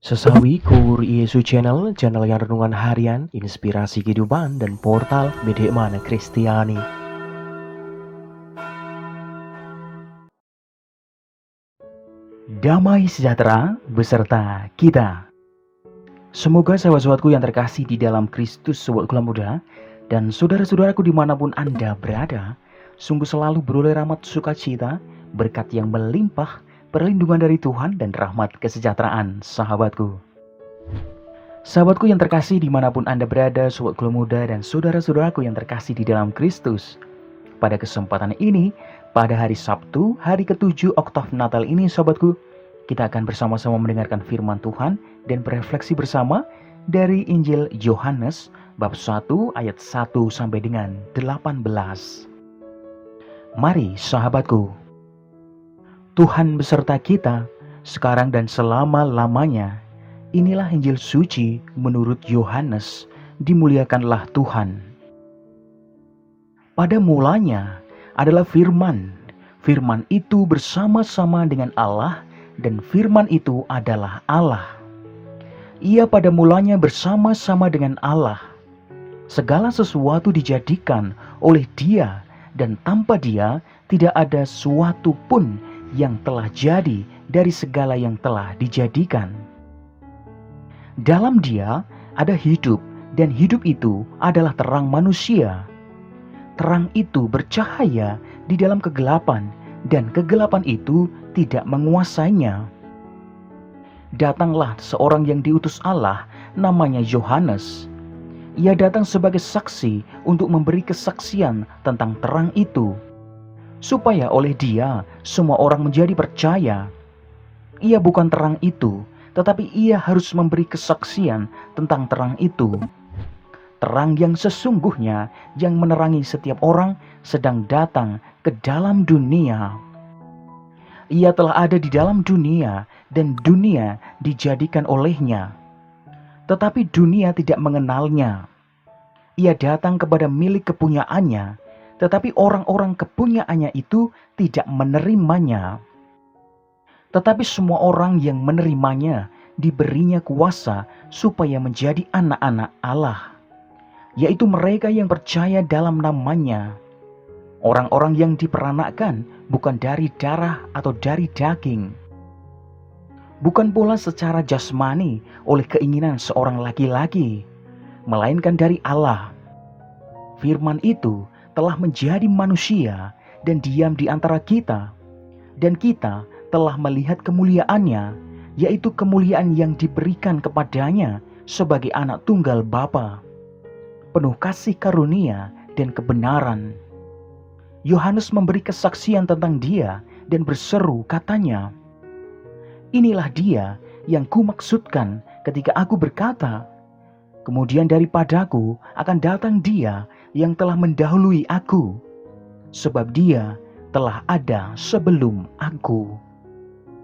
Sesawi Kur Yesu Channel, channel yang renungan harian, inspirasi kehidupan, dan portal Bedekmana Kristiani. Damai sejahtera beserta kita. Semoga sahabat-sahabatku yang terkasih di dalam Kristus, sobat kula muda, dan saudara-saudaraku dimanapun Anda berada, sungguh selalu beroleh rahmat sukacita, berkat yang melimpah, perlindungan dari Tuhan, dan rahmat kesejahteraan sahabatku. Sahabatku yang terkasih dimanapun Anda berada, sobat kula muda dan saudara-saudaraku yang terkasih di dalam Kristus. Pada kesempatan ini, pada hari Sabtu, hari ke-7 Oktav Natal ini sahabatku, kita akan bersama-sama mendengarkan firman Tuhan dan berefleksi bersama dari Injil Yohanes bab 1 ayat 1 sampai dengan 18. Mari sahabatku, Tuhan beserta kita sekarang dan selama-lamanya. Inilah Injil suci menurut Yohanes, dimuliakanlah Tuhan. Pada mulanya adalah firman. Firman itu bersama-sama dengan Allah dan firman itu adalah Allah. Ia pada mulanya bersama-sama dengan Allah. Segala sesuatu dijadikan oleh Dia dan tanpa Dia tidak ada suatu pun yang telah jadi dari segala yang telah dijadikan. Dalam Dia ada hidup, dan hidup itu adalah terang manusia. Terang itu bercahaya di dalam kegelapan, dan kegelapan itu tidak menguasainya. Datanglah seorang yang diutus Allah, namanya Yohanes. Ia datang sebagai saksi untuk memberi kesaksian tentang terang itu, supaya oleh Dia semua orang menjadi percaya. Ia bukan terang itu, tetapi ia harus memberi kesaksian tentang terang itu. Terang yang sesungguhnya yang menerangi setiap orang sedang datang ke dalam dunia. Ia telah ada di dalam dunia dan dunia dijadikan olehnya, tetapi dunia tidak mengenalnya. Ia datang kepada milik kepunyaannya, tetapi orang-orang kepunyaannya itu tidak menerimanya. Tetapi semua orang yang menerimanya diberinya kuasa supaya menjadi anak-anak Allah, yaitu mereka yang percaya dalam namanya. Orang-orang yang diperanakkan bukan dari darah atau dari daging, bukan pula secara jasmani oleh keinginan seorang laki-laki, melainkan dari Allah. Firman itu telah menjadi manusia dan diam di antara kita, dan kita telah melihat kemuliaannya, yaitu kemuliaan yang diberikan kepadanya sebagai anak tunggal Bapa, penuh kasih karunia dan kebenaran. Yohanes memberi kesaksian tentang Dia dan berseru katanya, "Inilah Dia yang kumaksudkan ketika aku berkata, kemudian daripadaku akan datang Dia yang telah mendahului aku, sebab Dia telah ada sebelum aku."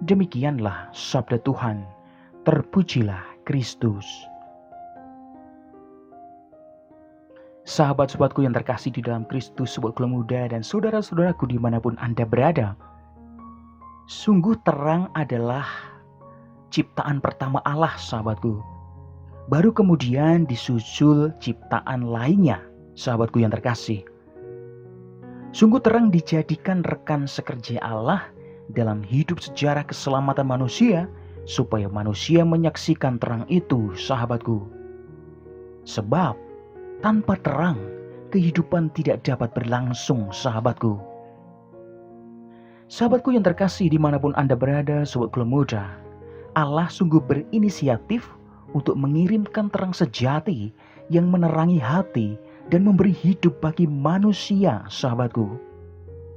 Demikianlah sabda Tuhan. Terpujilah Kristus. Sahabat-sahabatku yang terkasih di dalam Kristus, sobat kula muda dan saudara-saudaraku dimanapun Anda berada, sungguh terang adalah ciptaan pertama Allah sahabatku. Baru kemudian disusul ciptaan lainnya, sahabatku yang terkasih. Sungguh terang dijadikan rekan sekerja Allah dalam hidup sejarah keselamatan manusia, supaya manusia menyaksikan terang itu sahabatku. Sebab tanpa terang kehidupan tidak dapat berlangsung sahabatku. Sahabatku yang terkasih dimanapun Anda berada, sobat kula muda, Allah sungguh berinisiatif untuk mengirimkan terang sejati yang menerangi hati dan memberi hidup bagi manusia sahabatku.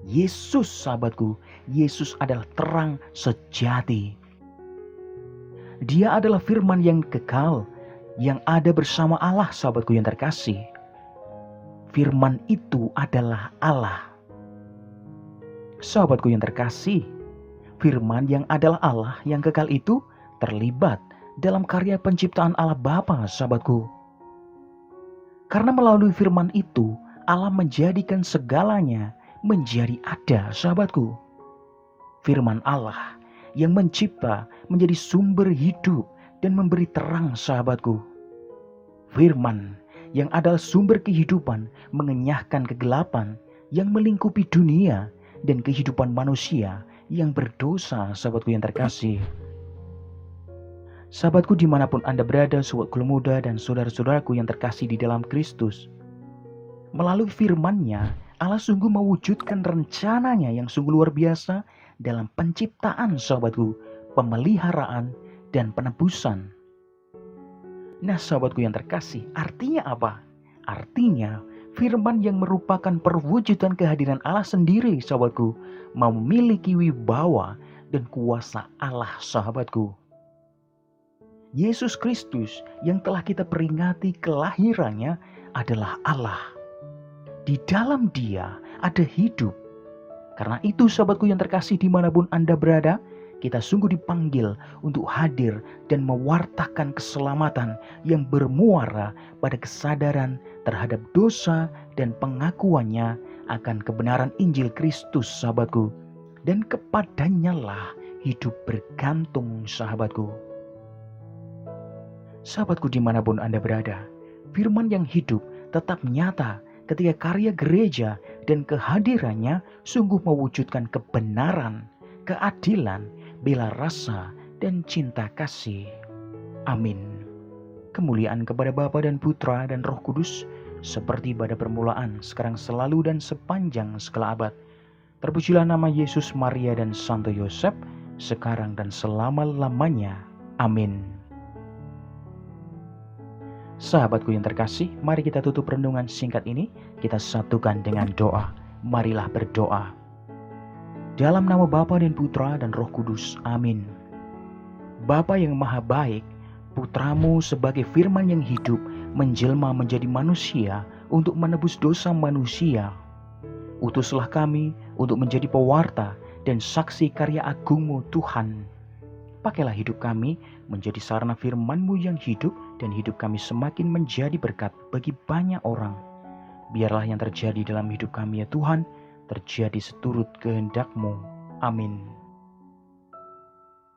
Yesus sahabatku, Yesus adalah terang sejati. Dia adalah firman yang kekal, yang ada bersama Allah sahabatku yang terkasih. Firman itu adalah Allah. Sahabatku yang terkasih, firman yang adalah Allah yang kekal itu terlibat dalam karya penciptaan Allah Bapa sahabatku. Karena melalui firman itu Allah menjadikan segalanya menjadi ada sahabatku. Firman Allah yang mencipta menjadi sumber hidup dan memberi terang, sahabatku. Firman yang adalah sumber kehidupan mengenyahkan kegelapan yang melingkupi dunia dan kehidupan manusia yang berdosa, sahabatku yang terkasih. Sahabatku dimanapun Anda berada, sobatku muda dan saudara-saudaraku yang terkasih di dalam Kristus. Melalui firman-Nya, Allah sungguh mewujudkan rencananya yang sungguh luar biasa dalam penciptaan, sahabatku, pemeliharaan, dan penebusan. Nah, sahabatku yang terkasih, artinya apa? Artinya, firman yang merupakan perwujudan kehadiran Allah sendiri, sahabatku, memiliki wibawa dan kuasa Allah, sahabatku. Yesus Kristus yang telah kita peringati kelahirannya adalah Allah. Di dalam Dia ada hidup. Karena itu, sahabatku yang terkasih, dimanapun Anda berada, kita sungguh dipanggil untuk hadir dan mewartakan keselamatan yang bermuara pada kesadaran terhadap dosa dan pengakuannya akan kebenaran Injil Kristus, sahabatku. Dan kepadanya lah hidup bergantung, sahabatku. Sahabatku dimanapun Anda berada, firman yang hidup tetap nyata ketika karya gereja dan kehadirannya sungguh mewujudkan kebenaran, keadilan, bela rasa, dan cinta kasih. Amin. Kemuliaan kepada Bapa dan Putra dan Roh Kudus, seperti pada permulaan, sekarang selalu dan sepanjang segala abad. Terpujilah nama Yesus, Maria, dan Santo Yosef, sekarang dan selama-lamanya. Amin. Sahabatku yang terkasih, mari kita tutup renungan singkat ini. Kita satukan dengan doa. Marilah berdoa. Dalam nama Bapa dan Putra dan Roh Kudus. Amin. Bapa yang maha baik, Putramu sebagai firman yang hidup menjelma menjadi manusia untuk menebus dosa manusia. Utuslah kami untuk menjadi pewarta dan saksi karya agung-Mu, Tuhan. Pakailah hidup kami menjadi sarana firman-Mu yang hidup, dan hidup kami semakin menjadi berkat bagi banyak orang. Biarlah yang terjadi dalam hidup kami, ya Tuhan, terjadi seturut kehendak-Mu. Amin.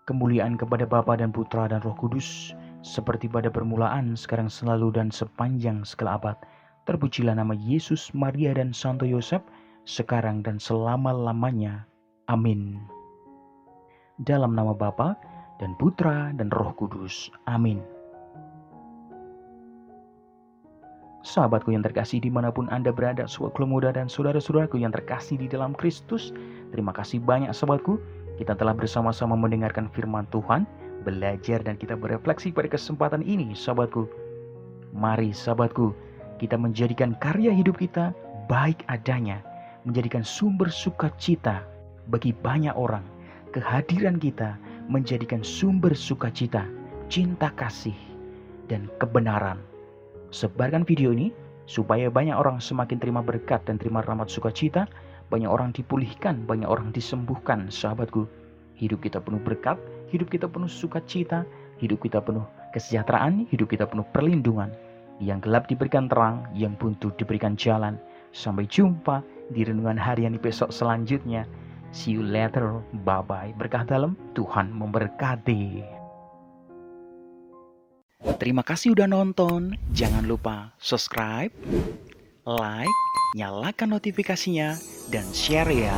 Kemuliaan kepada Bapa dan Putra dan Roh Kudus, seperti pada permulaan, sekarang selalu dan sepanjang segala abad. Terpujilah nama Yesus, Maria, dan Santo Yosef, sekarang dan selama-lamanya. Amin. Dalam nama Bapa dan Putra dan Roh Kudus. Amin. Sahabatku yang terkasih dimanapun Anda berada, sahabatku muda dan saudara-saudaraku yang terkasih di dalam Kristus, terima kasih banyak sahabatku. Kita telah bersama-sama mendengarkan firman Tuhan, belajar dan kita berefleksi pada kesempatan ini, sahabatku. Mari sahabatku, kita menjadikan karya hidup kita baik adanya, menjadikan sumber sukacita bagi banyak orang. Kehadiran kita menjadikan sumber sukacita, cinta kasih, dan kebenaran. Sebarkan video ini supaya banyak orang semakin terima berkat dan terima rahmat sukacita, banyak orang dipulihkan, banyak orang disembuhkan, sahabatku. Hidup kita penuh berkat, hidup kita penuh sukacita, hidup kita penuh kesejahteraan, hidup kita penuh perlindungan. Yang gelap diberikan terang, yang buntu diberikan jalan. Sampai jumpa di renungan harian besok selanjutnya. See you later, bye-bye. Berkah dalam, Tuhan memberkati. Terima kasih udah nonton. Jangan lupa subscribe, like, nyalakan notifikasinya, dan share ya.